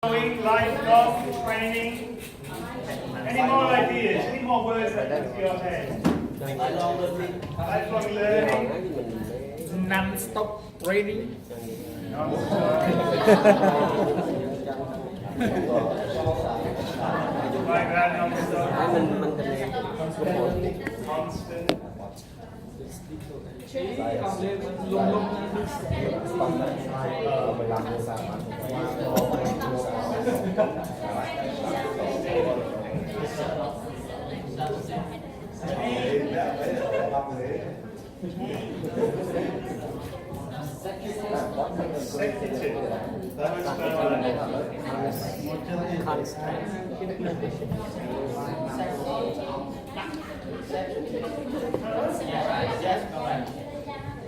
Lifelong training. Any more ideas? Any more words that come to your head? Lifelong learning. Non-stop training. Like that, non-stop. Constant.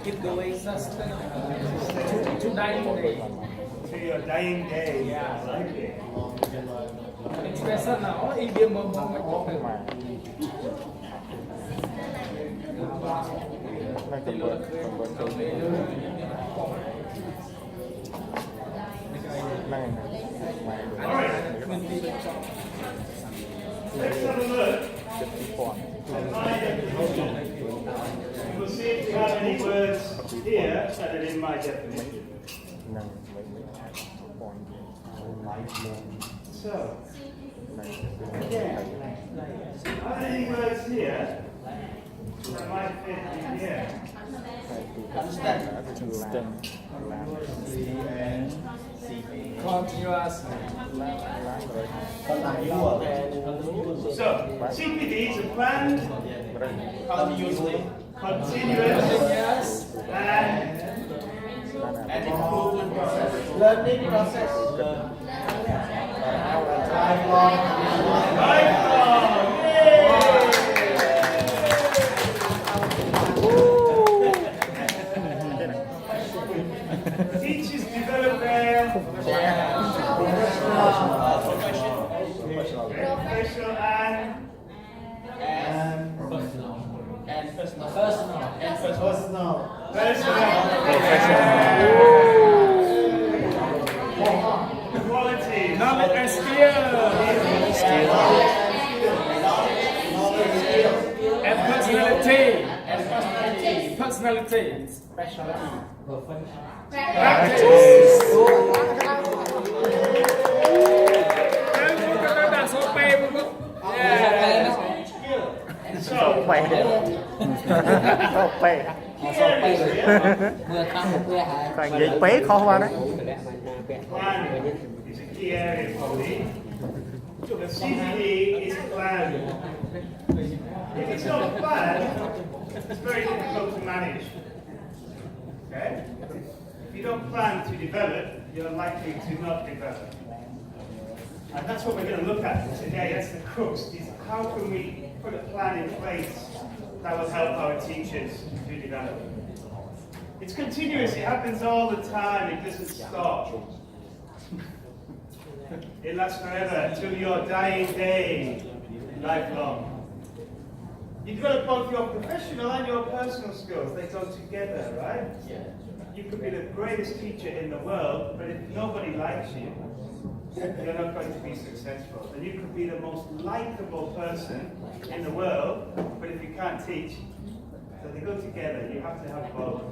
Keep going to dying day. To your dying day. Yeah, I like it. Expression nào idiom mà Let's have a look. We'll see if we have any words here that are in my definition. So, again, are there any words here that might fit in here? continuous. So, CPD is a planned, continuous, and learning process. lifelong. Yay! Teachers develop their professional qualities. Knowledge and skill. And personality. Personality. Practice. So, khỏe không khỏe Vừa khăn vừa hại. còn vậy quế khó qua đấy plan is a key area for me. The CPD is a plan. If it's not a plan, it's very difficult to manage. Okay? If you don't plan to develop, you're likely to not develop. And that's what we're going to look at today. That's the crux. Is how can we put a plan in place that will help our teachers to develop? It's continuous. It happens all the time. It doesn't stop. It lasts forever till your dying day, lifelong. You develop both your professional and your personal skills. They go together, right? You could be the greatest teacher in the world, but if nobody likes you, you're not going to be successful. And you could be the most likable person in the world, but if you can't teach, so they go together. You have to have both.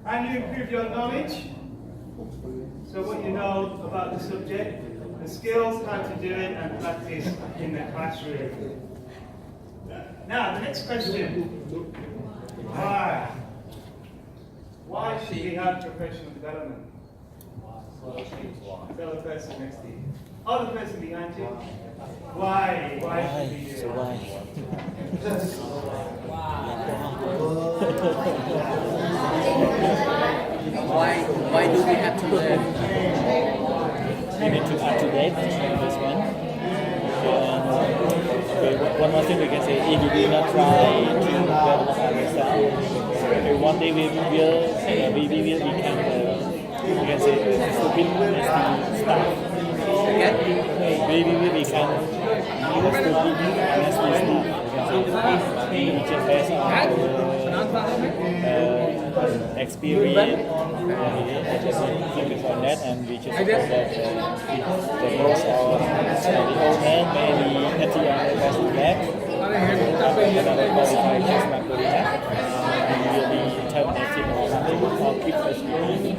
And you improve your knowledge. So what you know about the subject, the skills, how to do it, and practice in the classroom. Now, the next question. Why? Why should we have professional development? Tell the person next to you. Oh, the person behind you. Why? Why should we do it? Why do we have to learn? You need to up to date this one. One more thing we can say, if you do not try to develop yourself, one day we will become, you can say, stupid nasty stuff. We will become stupid nasty stuff. We just based on experience. I just focus on that, and we just hope that the most of the owner, maybe Etienne Westback, qualified just Margarina, and will be terminated or something or keep experience.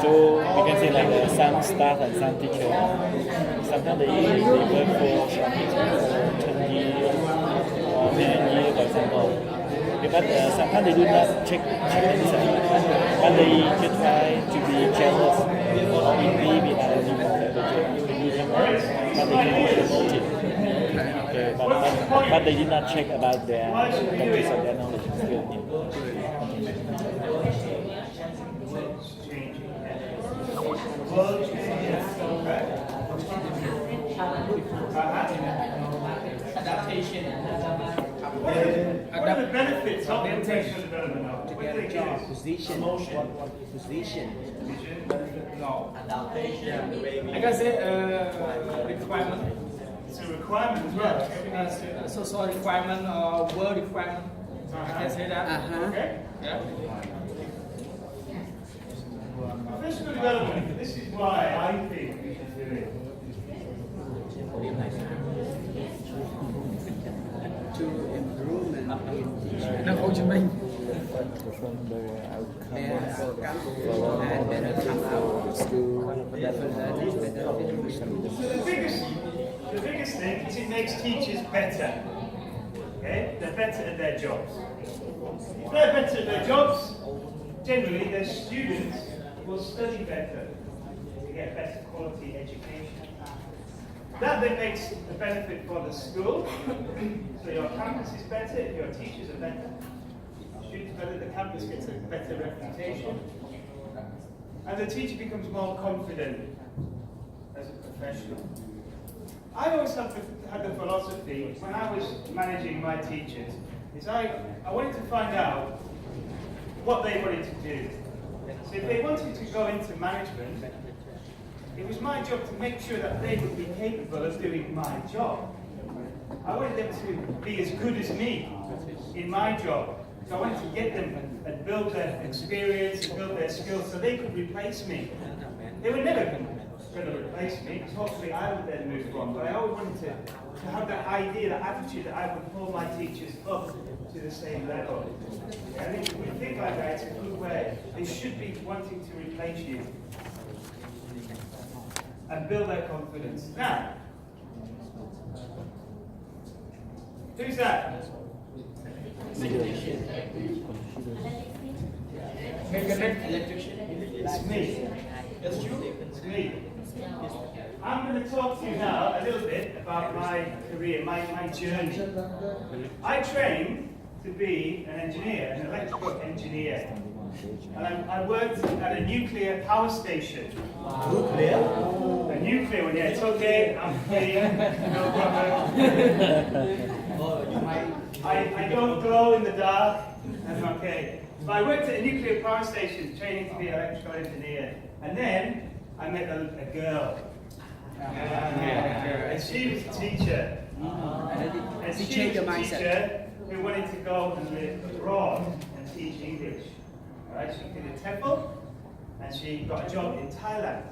So we can say like some staff and some teachers, sometimes they work for 10 years or 10 years, for example. Because sometimes they do not check themselves, but they just try to be jealous or envy behind the people that they do them well, but they can be promoted. Okay, but they did not check about their practice of their knowledge and skill. Adaptation. One of the benefits of professional development now, To what get they a do job, is position. promotion. Position. No. Adaptation. I can say requirement. It's a requirement as well. Social requirement or work requirement. I can say that. Okay? Yeah. Professional development, this is why I think we should do it. To improvement in teaching. Thành phố Hồ Chí Minh. And better come out of school, better learning, better education. The biggest thing is it makes teachers better. Okay? They're better at their jobs. If they're better at their jobs, generally their students will study better to get better quality education. That then makes the benefit for the school. So your campus is better, if your teachers are better, students better, the campus gets a better reputation. And the teacher becomes more confident as a professional. I always had the philosophy, when I was managing my teachers, is I wanted to find out what they wanted to do. So if they wanted to go into management, it was my job to make sure that they would be capable of doing my job. I wanted them to be as good as me in my job. So I wanted to get them and build their experience and build their skills so they could replace me. They were never going to replace me, because hopefully I would then move on. But I always wanted to have that idea, that attitude that I would pull my teachers up to the same level. I think if we think like that, it's a good way. They should be wanting to replace you and build their confidence. Now, who's that? It's me. It's me. I'm going to talk to you now a little bit about my career, my journey. I trained to be an engineer, an electrical engineer. And I worked at a nuclear power station. Nuclear? A nuclear one, yeah. It's okay, I'm clean, no problem. I don't glow in the dark, I'm okay. But I worked at a nuclear power station, training to be an electrical engineer. And then I met a girl. And she was a teacher. And she was a teacher who wanted to go and live abroad and teach English. Right, she did a TEFL, and she got a job in Thailand.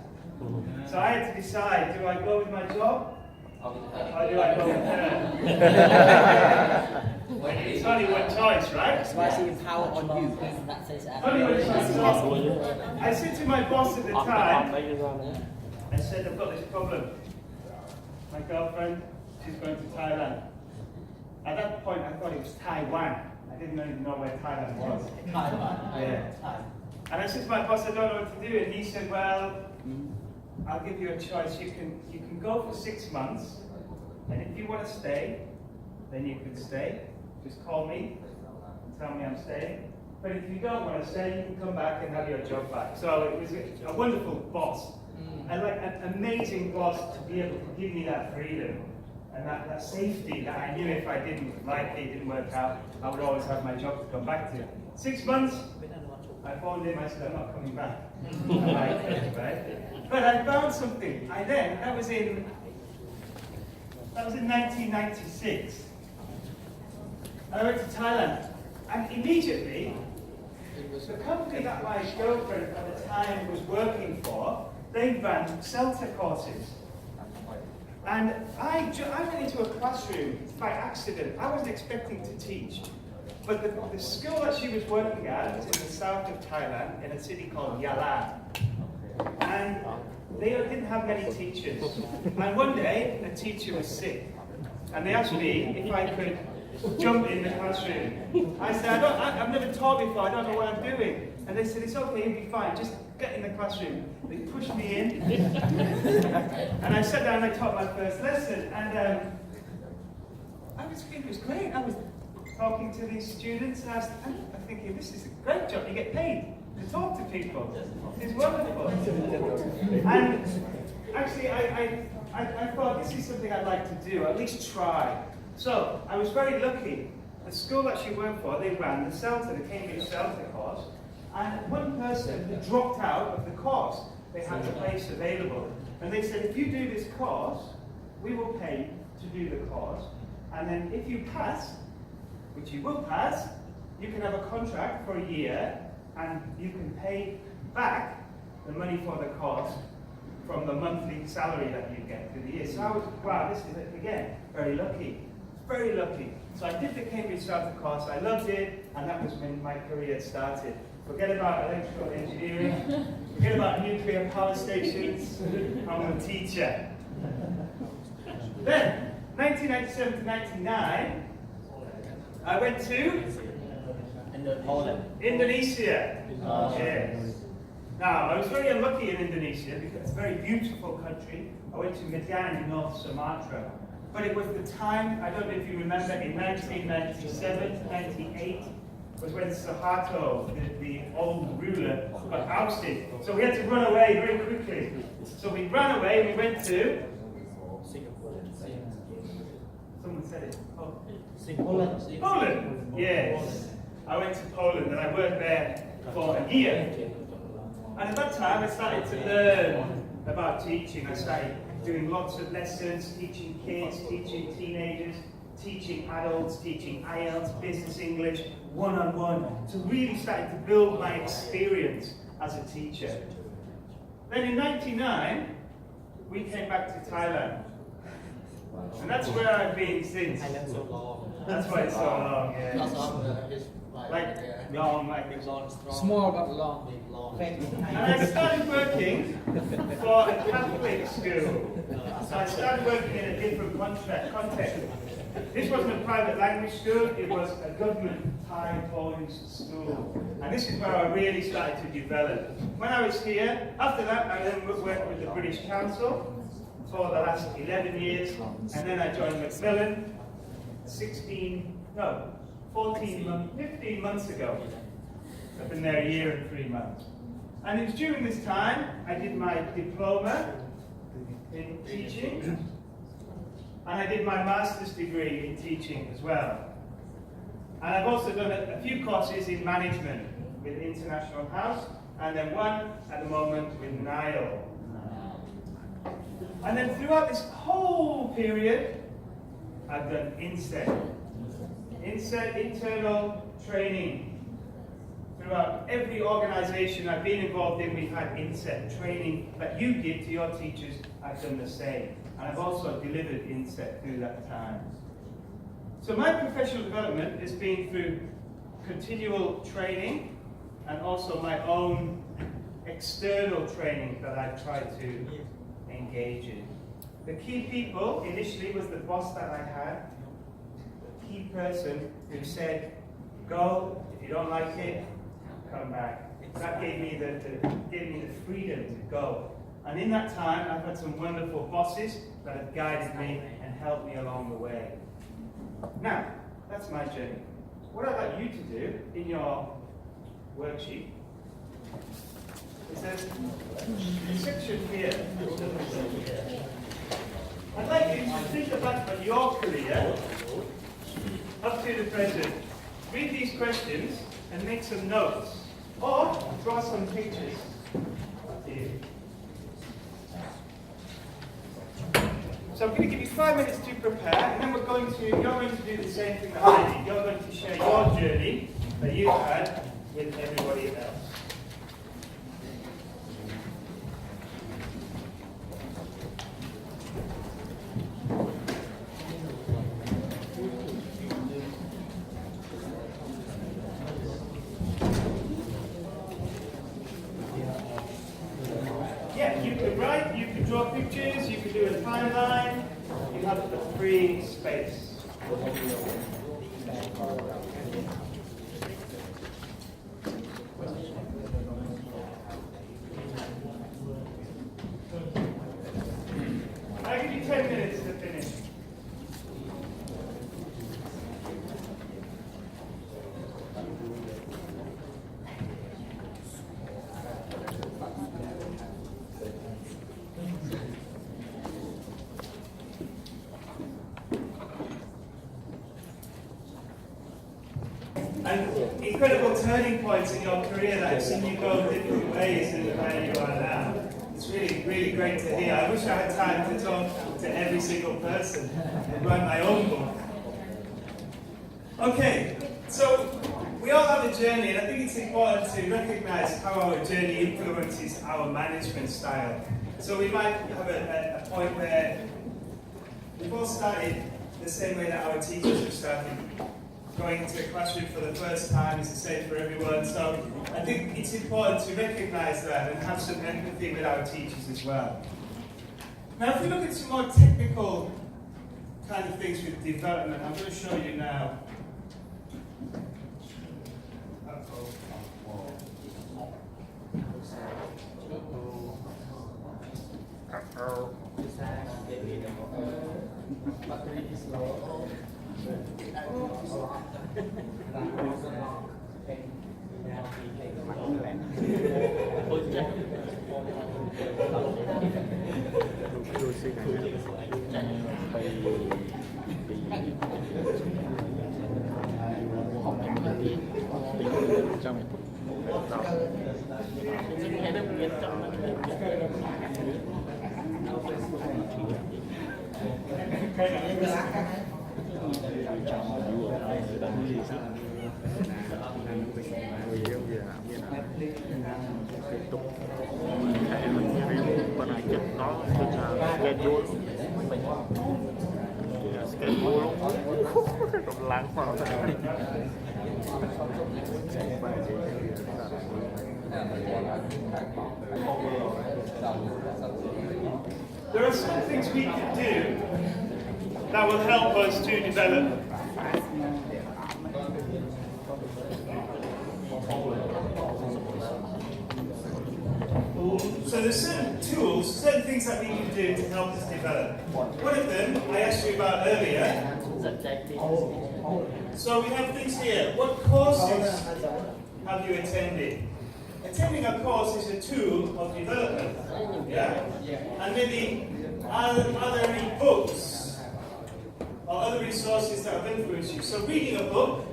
So I had to decide, do I go with my job, or do I go with her? It's only one choice, right? So I see power on you. Only one choice. So I said to my boss at the time, I said, I've got this problem. My girlfriend, she's going to Thailand. At that point, I thought it was Taiwan. I didn't even know where Thailand was. Yeah. And I said to my boss, I don't know what to do. And he said, well, I'll give you a choice. You can go for 6 months. And if you want to stay, then you can stay. Just call me and tell me I'm staying. But if you don't want to stay, you can come back and have your job back. So it was a wonderful boss. And like an amazing boss to be able to give me that freedom. And that safety that I knew if I didn't like it, didn't work out, I would always have my job to come back to. 6 months, I phoned him, I said, I'm not coming back. Right? But I found something. That was in 1996. I went to Thailand, and immediately, the company that my girlfriend at the time was working for, they ran CELTA courses. And I went into a classroom by accident. I wasn't expecting to teach. But the school that she was working at was in the south of Thailand, in a city called Yalan. And they didn't have many teachers. And one day, the teacher was sick. And they asked me if I could jump in the classroom. I said, I've never taught before, I don't know what I'm doing. And they said, it's okay, you'll be fine, just get in the classroom. They pushed me in. And I sat down and I taught my first lesson. And it was great. I was talking to these students, and I'm thinking, this is a great job, you get paid to talk to people. It's wonderful. And actually, I thought this is something I'd like to do, at least try. So, I was very lucky. The school that she worked for, they ran the CELTA, the Cambridge CELTA course, and one person had dropped out of the course. They had a place available. And they said, if you do this course, we will pay to do the course, and then if you pass, which you will pass, you can have a contract for a year, and you can pay back the money for the course from the monthly salary that you get through the year. So I was, wow, this is, again, very lucky. Very lucky. So I did the Cambridge CELTA course, I loved it, and that was when my career started. Forget about electrical engineering, forget about nuclear power stations, I'm a teacher. Then, 1997 to 99, I went to Indonesia. Yes. Now, I was very unlucky in Indonesia because it's a very beautiful country. I went to Medan in North Sumatra. But it was the time, I don't know if you remember, in 1997, 98, was when Suharto, the old ruler, got ousted. So we had to run away very quickly. So we ran away, we went to... Someone said it. Oh. Poland. Poland, yes. I went to Poland and I worked there for a year. And at that time I started to learn about teaching. I started doing lots of lessons, teaching kids, teaching teenagers, teaching adults, teaching IELTS, business English, one-on-one. So really started to build my experience as a teacher. Then in 99, we came back to Thailand. And that's where I've been since. That's why it's so long, yeah. Like long, like long. Small but long. And I started working for a Catholic school. So I started working in a different context. This wasn't a private language school, it was a government Thai-owned school. And this is where I really started to develop. When I was here, after that I then worked with the British Council for the last 11 years, and then I joined Macmillan 15 months ago. I've been there a year and 3 months. And it was during this time I did my diploma in teaching, and I did my master's degree in teaching as well. And I've also done a few courses in management with International House, and then one at the moment with Nile. And then throughout this whole period, I've done INSET, internal training. Throughout every organization I've been involved in, we've had INSET training that you give to your teachers. I've done the same. And I've also delivered INSET through that time. So my professional development has been through continual training and also my own external training that I've tried to engage in. The key people initially was the boss that I had, the key person who said, go, if you don't like it, come back. That gave me the freedom to go. And in that time, I've had some wonderful bosses that have guided me and helped me along the way. Now, that's my journey. What I'd like you to do in your worksheet is there's a section here. I'd like you to think about your career up to the present. Read these questions and make some notes, or draw some pictures. Up to you. So I'm going to give you 5 minutes to prepare, and then you're going to do the same thing that I did. You're going to share your journey that you've had with everybody else. Yeah, you could write, you could draw pictures, you could do a timeline, you have the free space. I'll give you 10 minutes to finish. And incredible turning points in your career that have seen you go different ways than where you are now. It's really, really great to hear. I wish I had time to talk to every single person and write my own book. Okay, so we all have a journey, and I think it's important to recognize how our journey influences our management style. So we might have a point where we've all started the same way that our teachers have started. Going into a classroom for the first time is the same for everyone. So I think it's important to recognize that and have some empathy with our teachers as well. Now, if we look at some more technical kind of things with development, I'm going to show you now. There are some things we can do that will help us to develop. So there's certain tools, certain things that we can do to help us develop. One of them I asked you about earlier. So we have things here. What courses have you attended? Attending a course is a tool of development. Yeah? And maybe are there any books or other resources that have influenced you? So reading a book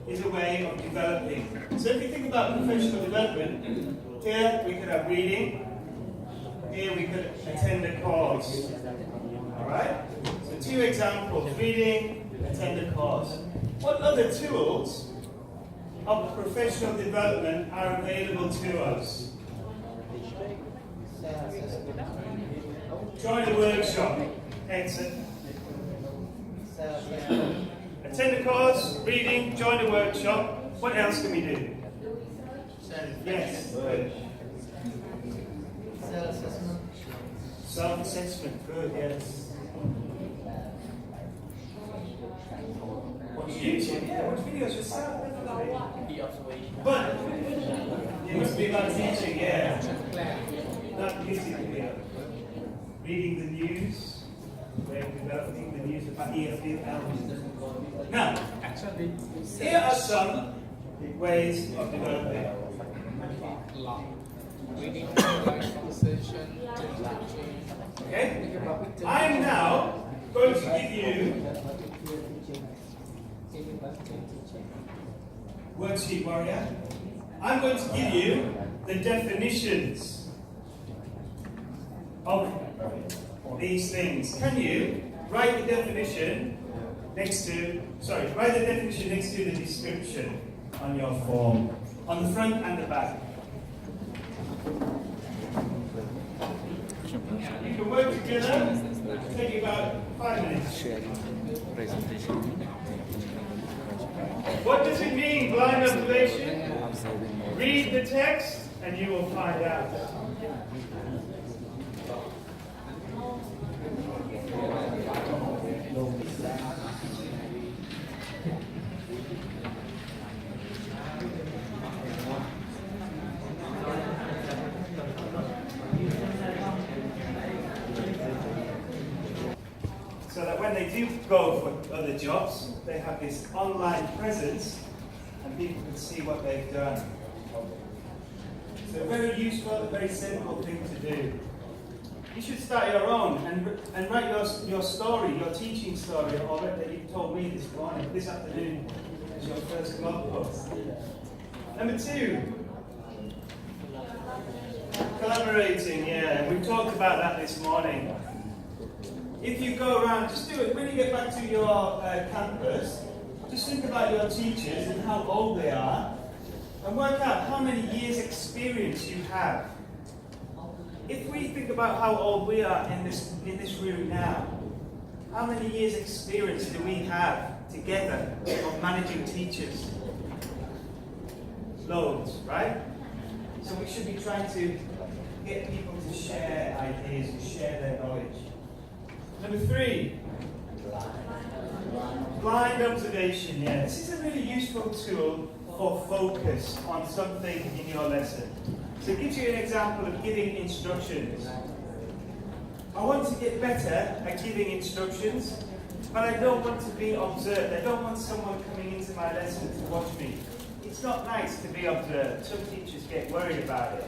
is a way of developing. So if you think about professional development, here we could have reading, here we could attend a course. Alright? So two examples, reading, attend a course. What other tools of professional development are available to us? Join a workshop. Excellent. Attend a course, reading, join a workshop. What else can we do? Yes. Good. Self-assessment. Self-assessment. Good, yes. Watch YouTube. Yeah, watch videos yourself. But it must be about teaching, yeah. Not music video. Reading the news. We're developing the news about EFL. Now, here are some ways of developing. Reading, conversation, Okay? I am now going to give you Worksheet Warrior. I'm going to give you the definitions of these things. Can you write the definition next to the description on your form? on the front and the back. You can work together, take about 5 minutes. Sharing presentation. What does it mean, blind observation? Observing more. Read the text and you will find out. So that when they do go for other jobs, they have this online presence and people can see what they've done. So a very useful, a very simple thing to do. You should start your own and write your story, your teaching story, or that you told me this morning, this afternoon, as your first blog post. Number 2, collaborating, yeah, we talked about that this morning. If you go around, just do it, when you get back to your campus, just think about your teachers and how old they are, and work out how many years experience you have. If we think about how old we are in this room now, how many years experience do we have together of managing teachers? Loads, right? So we should be trying to get people to share ideas and share their knowledge. Number 3, blind observation. Yeah, this is a really useful tool for focus on something in your lesson. So it gives you an example of giving instructions. I want to get better at giving instructions, but I don't want to be observed. I don't want someone coming into my lesson to watch me. It's not nice to be observed. Some teachers get worried about it.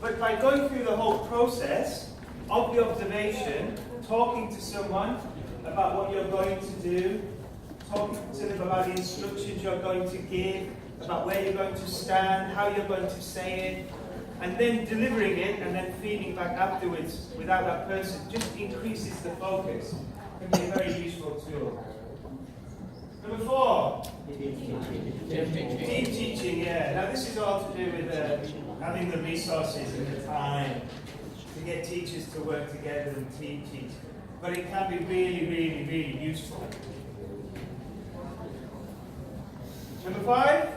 But by going through the whole process of the observation, talking to someone about what you're going to do, talking to them about the instructions you're going to give, about where you're going to stand, how you're going to say it, and then delivering it and then feeding back afterwards without that person just increases the focus. It can be a very useful tool. Number 4, team teaching, yeah. Now this is all to do with having the resources and the time to get teachers to work together and team teach. But it can be really, really, really useful. Number 5,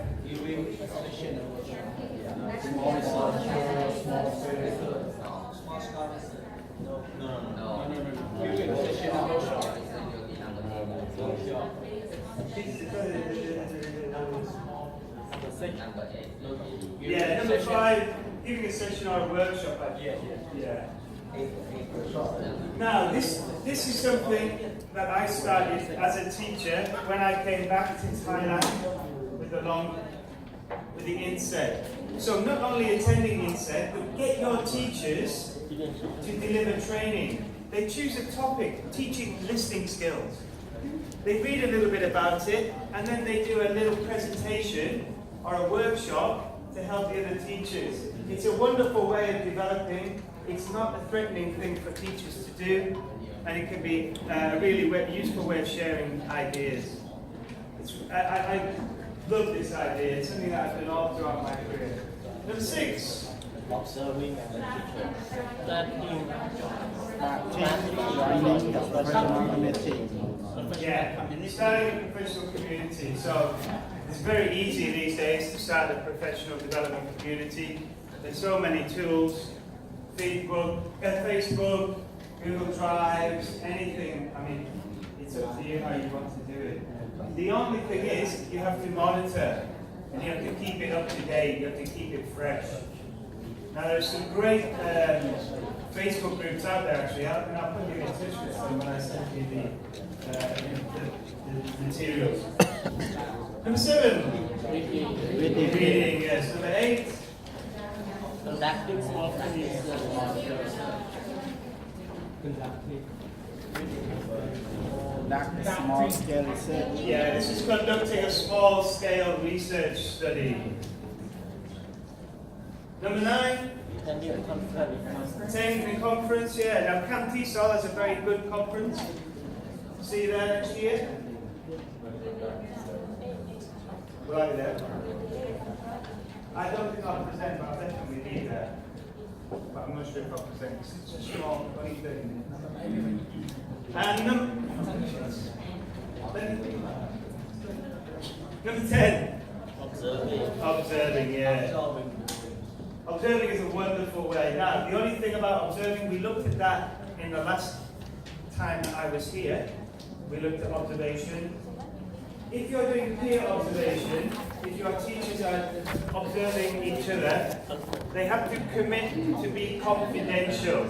yeah, number 5, giving a session or a workshop. Yeah. Now, this is something that I started as a teacher when I came back to Thailand with the INSET. So not only attending INSET, but get your teachers to deliver training. They choose a topic, teaching listening skills. They read a little bit about it, and then they do a little presentation or a workshop to help the other teachers. It's a wonderful way of developing. It's not a threatening thing for teachers to do, and it can be a really useful way of sharing ideas. I love this idea. It's something that I've done all throughout my career. Number 6. Observing and teaching. Yeah, starting a professional community. So it's very easy these days to start a professional development community. There's so many tools. Facebook, Google Drives, anything. I mean, it's up to you how you want to do it. The only thing is, you have to monitor, and you have to keep it up to date, you have to keep it fresh. Now there's some great Facebook groups out there actually, and I'll put you in touch with them when I send you the materials. Number 7, reading, yes. Number 8, conducting small studies. Small scale research. yeah, this is conducting a small scale research study. Number 9, Attending a conference. attending the conference, yeah. Now Camp TESOL is a very good conference. See you there next year. Will I be there? I don't think I'll present, but I'll definitely be there. But I'm not sure if I'll present. It's just small, only 30 minutes. And number 10. Observing, yeah. Observing is a wonderful way. Now, the only thing about observing, we looked at that in the last time I was here. We looked at observation. If you're doing peer observation, if your teachers are observing each other, they have to commit to be confidential.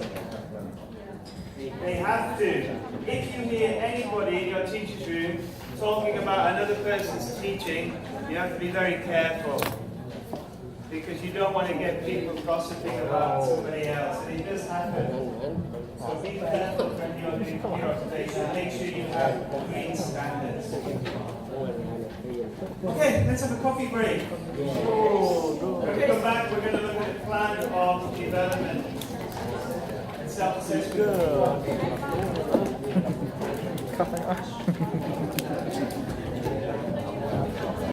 They have to. If you hear anybody in your teacher's room talking about another person's teaching, you have to be very careful. Because you don't want to get people gossiping about somebody else, and it does happen. So be careful when you're doing peer observation. Make sure you have green standards. Okay, let's have a coffee break. When we come back, we're going to look at the plan of development and self-assessment. Coffee.